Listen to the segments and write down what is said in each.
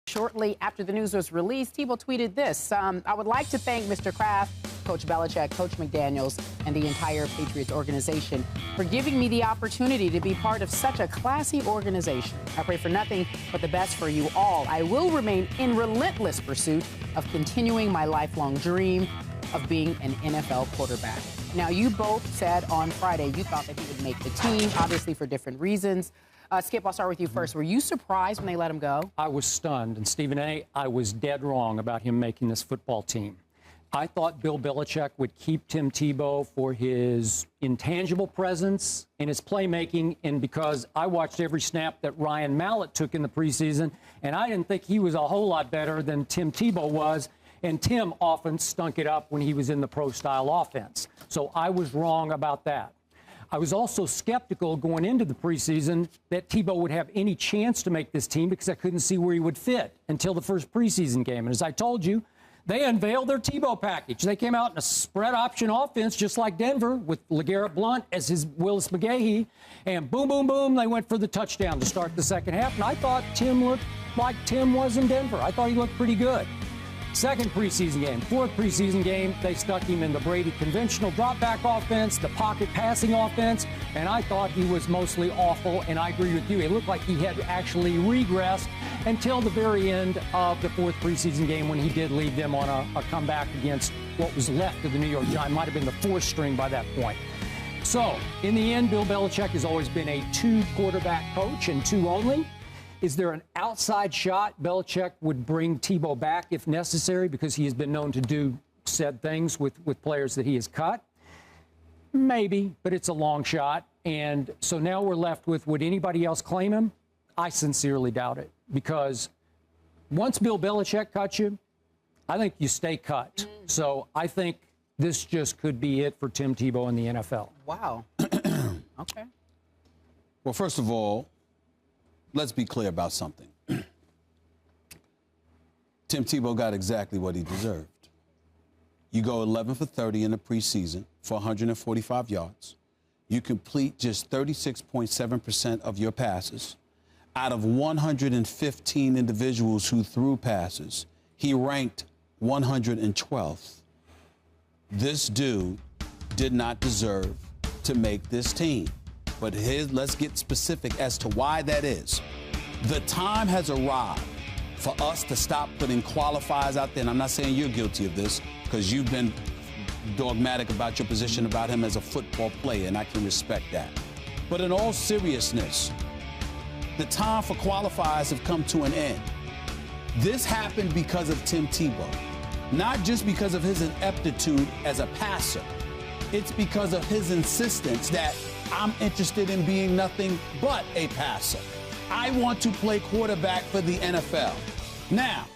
Shortly after the news was released, Tebow tweeted this. I would like to thank Mr. Kraft, Coach Belichick, Coach McDaniels, and the entire Patriots organization for giving me the opportunity to be part of such a classy organization. I pray for nothing but the best for you all. I will remain in relentless pursuit of continuing my lifelong dream of being an NFL quarterback. Now, you both said on Friday you thought that he would make the team, obviously for different reasons. Skip, I'll start with you first. Were you surprised when they let him go? I was stunned. And Stephen A., I was dead wrong about him making this football team. I thought Bill Belichick would keep Tim Tebow for his intangible presence and his playmaking, and because I watched every snap that Ryan Mallett took in the preseason, and I didn't think he was a whole lot better than Tim Tebow was, and Tim often stunk it up when he was in the pro-style offense. So I was wrong about that. I was also skeptical going into the preseason that Tebow would have any chance to make this team because I couldn't see where he would fit until the first preseason game. And as I told you, they unveiled their Tebow package. They came out in a spread option offense just like Denver with LeGarrette Blount as his Willis McGahee. And boom, boom, boom, they went for the touchdown to start the second half. And I thought Tim looked like Tim was in Denver. I thought he looked pretty good. Second preseason game, fourth preseason game, they stuck him in the Brady conventional drop-back offense, the pocket passing offense, and I thought he was mostly awful, and I agree with you. It looked like he had actually regressed until the very end of the fourth preseason game when he did lead them on a comeback against what was left of the New York Giants. Might have been the fourth string by that point. So, in the end, Bill Belichick has always been a two-quarterback coach and two only. Is there an outside shot Belichick would bring Tebow back if necessary because he has been known to do said things with players that he has cut? Maybe, but it's a long shot. And so now we're left with, would anybody else claim him? I sincerely doubt it, because once Bill Belichick cuts you, I think you stay cut. So I think this just could be it for Tim Tebow in the NFL. Wow. Okay. Well, first of all, let's be clear about something. Tim Tebow got exactly what he deserved. You go 11 for 30 in the preseason for 145 yards. You complete just 36.7% of your passes. Out of 115 individuals who threw passes, he ranked 112th. This dude did not deserve to make this team. But let's get specific as to why that is. The time has arrived for us to stop putting qualifiers out there. And I'm not saying you're guilty of this, because you've been dogmatic about your position about him as a football player, and I can respect that. But in all seriousness, the time for qualifiers have come to an end. This happened because of Tim Tebow, not just because of his ineptitude as a passer. It's because of his insistence that I'm interested in being nothing but a passer. I want to play quarterback for the NFL. Now,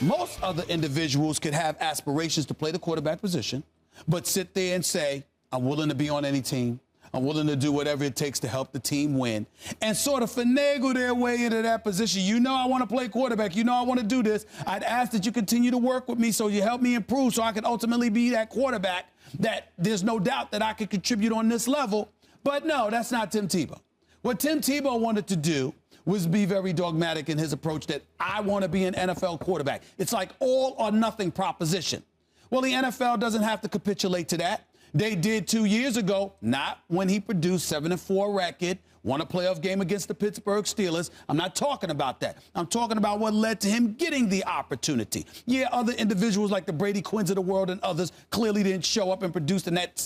most other individuals could have aspirations to play the quarterback position, but sit there and say, I'm willing to be on any team. I'm willing to do whatever it takes to help the team win, and sort of finagle their way into that position. You know I want to play quarterback. You know I want to do this. I'd ask that you continue to work with me so you help me improve so I can ultimately be that quarterback that there's no doubt that I could contribute on this level. But no, that's not Tim Tebow. What Tim Tebow wanted to do was be very dogmatic in his approach that I want to be an NFL quarterback. It's like all or nothing proposition. Well, the NFL doesn't have to capitulate to that. They did 2 years ago, not when he produced 7-4 record, won a playoff game against the Pittsburgh Steelers. I'm not talking about that. I'm talking about what led to him getting the opportunity. Yeah, other individuals like the Brady Quinns of the world and others clearly didn't show up and produce, and that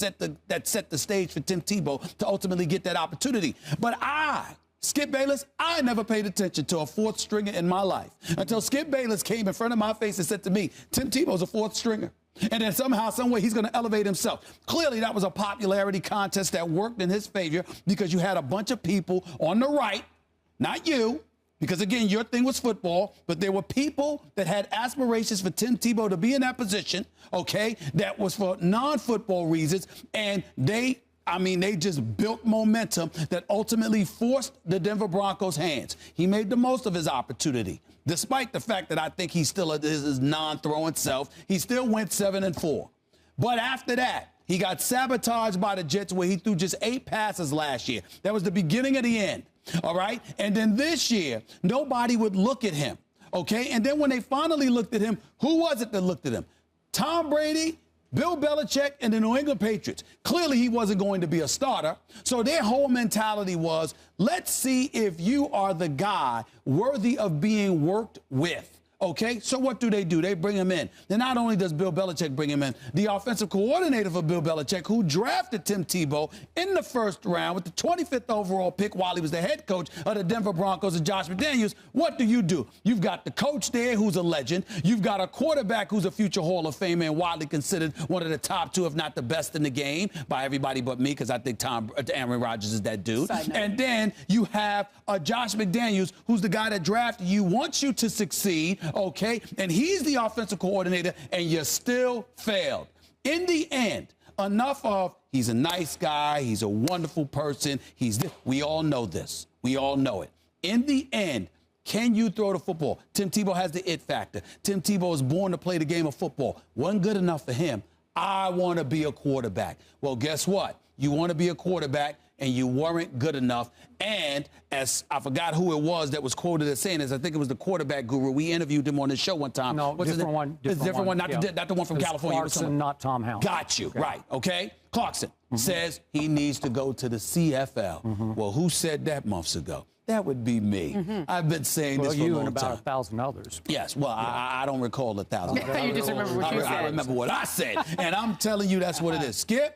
set the stage for Tim Tebow to ultimately get that opportunity. But Skip Bayless, I never paid attention to a fourth stringer in my life until Skip Bayless came in front of my face and said to me, Tim Tebow's a fourth stringer. And then somehow, some way, he's going to elevate himself. Clearly, that was a popularity contest that worked in his favor because you had a bunch of people on the right, not you, because, again, your thing was football, but there were people that had aspirations for Tim Tebow to be in that position, okay, that was for non-football reasons, and they just built momentum that ultimately forced the Denver Broncos' hands. He made the most of his opportunity. Despite the fact that I think he's still his non-throwing self, he still went 7-4. But after that, he got sabotaged by the Jets where he threw just 8 passes last year. That was the beginning of the end, all right? And then this year, nobody would look at him okay? And then when they finally looked at him, who was it that looked at him? Tom Brady, Bill Belichick, and the New England Patriots. Clearly, he wasn't going to be a starter. So their whole mentality was, let's see if you are the guy worthy of being worked with. Okay, so what do? They bring him in. Then not only does Bill Belichick bring him in, the offensive coordinator for Bill Belichick, who drafted Tim Tebow in the first round with the 25th overall pick while he was the head coach of the Denver Broncos and Josh McDaniels, what do? You've got the coach there who's a legend. You've got a quarterback who's a future Hall of Famer and widely considered one of the top 2, if not the best in the game by everybody but me, because I think Aaron Rodgers is that dude. And then you have Josh McDaniels, who's the guy that drafted you, wants you to succeed. Okay, and he's the offensive coordinator, and you still failed. In the end, enough of he's a nice guy, he's a wonderful person, we all know this. We all know it. In the end, can you throw the football? Tim Tebow has the it factor. Tim Tebow was born to play the game of football. Wasn't good enough for him. I want to be a quarterback. Well, guess what? You want to be a quarterback, and you weren't good enough. And as I forgot who it was that was quoted as saying this, I think it was the quarterback guru. We interviewed him on the show one time. No, different one. It's a different one, not the one from California. Clarkson, not Tom House. Got you, okay. Right, okay? Clarkson says he needs to go to the CFL. Well, who said that months ago? That would be me. I've been saying this for a long time. You and about 1,000 others. Yes, well, I don't recall 1,000. You just remember what you said. I remember what I said, and I'm telling you that's what it is. Skip,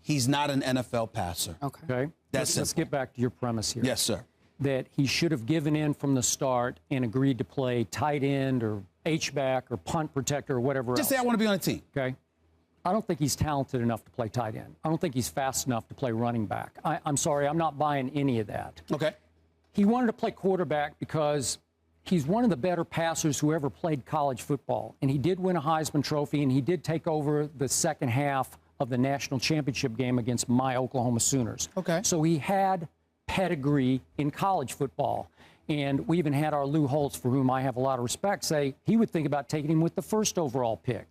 he's not an NFL passer. Okay. Let's get back to your premise here. Yes, sir. That he should have given in from the start and agreed to play tight end or H-back or punt protector or whatever else. Just say I want to be on a team. Okay. I don't think he's talented enough to play tight end. I don't think he's fast enough to play running back. I'm sorry, I'm not buying any of that. Okay. He wanted to play quarterback because he's one of the better passers who ever played college football. And he did win a Heisman Trophy, and he did take over the second half of the national championship game against my Oklahoma Sooners. Okay. So he had pedigree in college football. And we even had our Lou Holtz, for whom I have a lot of respect, say he would think about taking him with the first overall pick.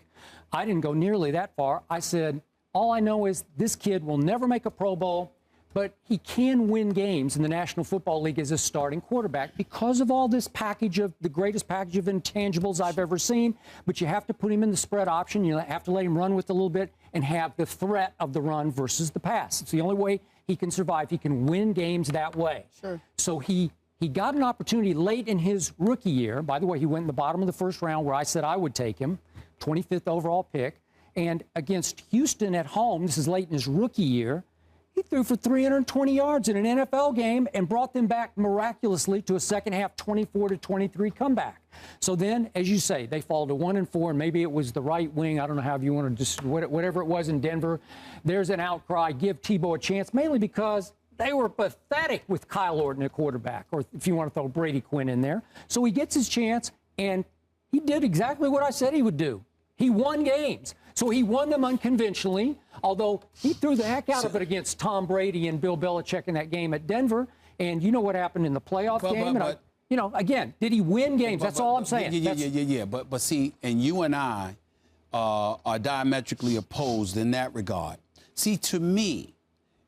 I didn't go nearly that far. I said, all I know is this kid will never make a Pro Bowl, but he can win games in the National Football League as a starting quarterback because of all this package of the greatest package of intangibles I've ever seen. But you have to put him in the spread option. You have to let him run with a little bit and have the threat of the run versus the pass. It's the only way he can survive. He can win games that way. Sure. So he got an opportunity late in his rookie year. By the way, he went in the bottom of the first round where I said I would take him, 25th overall pick. And against Houston at home, this is late in his rookie year, he threw for 320 yards in an NFL game and brought them back miraculously to a second half 24-23 comeback. So then, as you say, they fall to 1-4, and maybe it was the right wing. I don't know how you want to just whatever it was in Denver. There's an outcry. Give Tebow a chance, mainly because they were pathetic with Kyle Orton at quarterback, or if you want to throw Brady Quinn in there. So he gets his chance, and he did exactly what I said he would do. He won games. So he won them unconventionally, although he threw the heck out of it against Tom Brady and Bill Belichick in that game at Denver. And you know what happened in the playoff game? Again, did he win games? That's all I'm saying. Yeah. But see, and you and I are diametrically opposed in that regard. See, to me,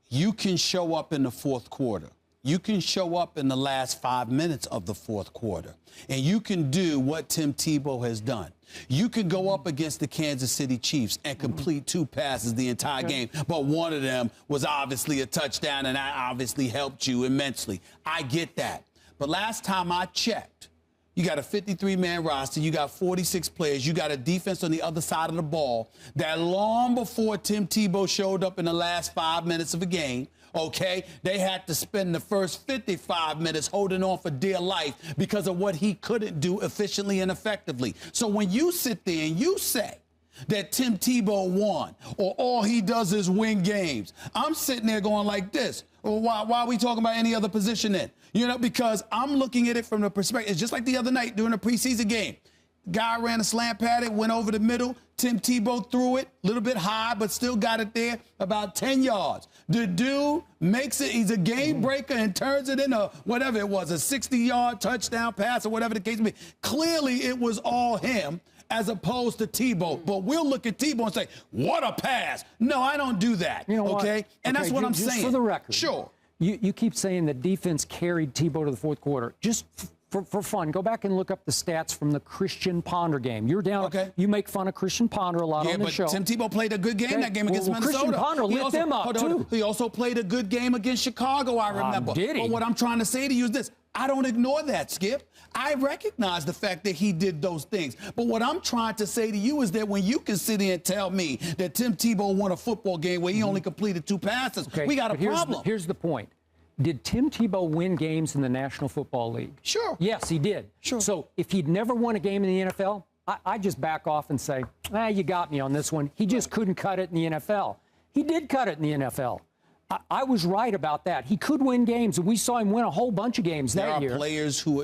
you can show up in the fourth quarter. You can show up in the last 5 minutes of the fourth quarter, and you can do what Tim Tebow has done. You can go up against the Kansas City Chiefs and complete 2 passes the entire game, but one of them was obviously a touchdown, and that obviously helped you immensely. I get that. But last time I checked, you got a 53-man roster, you got 46 players, you got a defense on the other side of the ball that long before Tim Tebow showed up in the last 5 minutes of a game, okay, they had to spend the first 55 minutes holding on for dear life because of what he couldn't do efficiently and effectively. So when you sit there and you say that Tim Tebow won or all he does is win games, I'm sitting there going like this. Well, why are we talking about any other position then? Because I'm looking at it from the perspective. It's just like the other night during the preseason game. Guy ran a slant pattern, went over the middle. Tim Tebow threw it a little bit high, but still got it there about 10 yards. The dude makes it. He's a game breaker and turns it into whatever it was, a 60-yard touchdown pass or whatever the case may be. Clearly, it was all him as opposed to Tebow. But we'll look at Tebow and say, what a pass. No, I don't do that. You know okay? What? And that's what I'm just saying. For the record. Sure. You keep saying the defense carried Tebow to the fourth quarter. Just For fun, go back and look up the stats from the Christian Ponder game. You're down. Okay. You make fun of Christian Ponder a lot on the show. Tim Tebow played a good game that game against Minnesota. Christian Ponder lit them up, too. He also played a good game against Chicago, I remember. Did he? But what I'm trying to say to you is this. I don't ignore that, Skip. I recognize the fact that he did those things. But what I'm trying to say to you is that when you can sit here and tell me that Tim Tebow won a football game where he only completed 2 passes, we got a problem. Here's the point. Did Tim Tebow win games in the National Football League? Sure. Yes, he did. Sure. So if he'd never won a game in the NFL, I just back off and say, you got me on this one. He just couldn't cut it in the NFL. He did cut it in the NFL. I was right about that. He could win games, and we saw him win a whole bunch of games that year.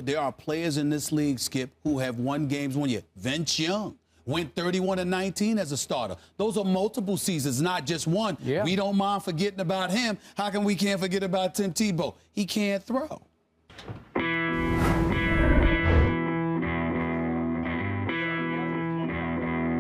There are players in this league, Skip, who have won games one year. Vince Young went 31-19 as a starter. Those are multiple seasons, not just one. Yeah. We don't mind forgetting about him. How come we can't forget about Tim Tebow? He can't throw.